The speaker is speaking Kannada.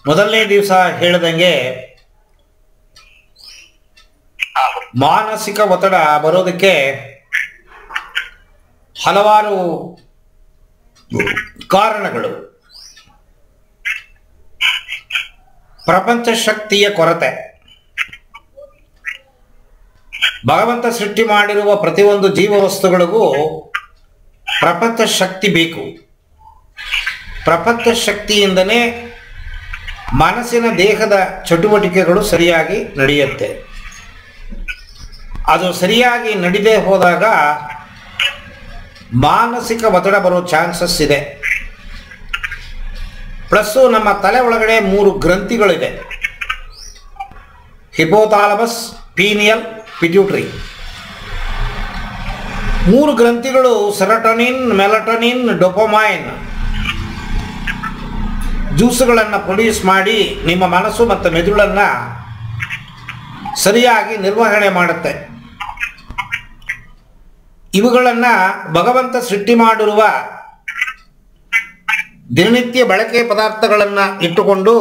ಮೊದಲನೇ ದಿವಸ ಹೇಳಿದಂಗೆ ಮಾನಸಿಕ ಒತ್ತಡ ಬರೋದಕ್ಕೆ ಹಲವಾರು ಕಾರಣಗಳು. ಪ್ರಪಂಚ ಶಕ್ತಿಯ ಕೊರತೆ. ಭಗವಂತ ಸೃಷ್ಟಿ ಮಾಡಿರುವ ಪ್ರತಿಯೊಂದು ಜೀವವಸ್ತುಗಳಿಗೂ ಪ್ರಪಂಚ ಶಕ್ತಿ ಬೇಕು. ಪ್ರಪಂಚ ಶಕ್ತಿಯಿಂದನೇ ಮನಸ್ಸಿನ ದೇಹದ ಚಟುವಟಿಕೆಗಳು ಸರಿಯಾಗಿ ನಡೆಯುತ್ತೆ. ಅದು ಸರಿಯಾಗಿ ನಡೆದೇ ಹೋದಾಗ ಮಾನಸಿಕ ಒತ್ತಡ ಬರೋ ಚಾನ್ಸಸ್ ಇದೆ. ಪ್ಲಸ್ಸು ನಮ್ಮ ತಲೆ ಒಳಗಡೆ 3 ಗ್ರಂಥಿಗಳಿದೆ: ಹಿಪೋಥಾಲಮಸ್, ಪೀನಿಯಲ್, ಪಿಟ್ಯೂಟರಿ. 3 ಗ್ರಂಥಿಗಳು ಸೆರೋಟೋನಿನ್, ಮೆಲಟೋನಿನ್, ಡೋಪಮೈನ್ ಜ್ಯೂಸ್ಗಳನ್ನು ಪ್ರೊಡ್ಯೂಸ್ ಮಾಡಿ ನಿಮ್ಮ ಮನಸ್ಸು ಮತ್ತು ಮೆದುಳನ್ನು ಸರಿಯಾಗಿ ನಿರ್ವಹಣೆ ಮಾಡುತ್ತೆ. ಇವುಗಳನ್ನು ಭಗವಂತ ಸೃಷ್ಟಿ ಮಾಡಿರುವ ದಿನನಿತ್ಯ ಬಳಕೆ ಪದಾರ್ಥಗಳನ್ನು ಇಟ್ಟುಕೊಂಡು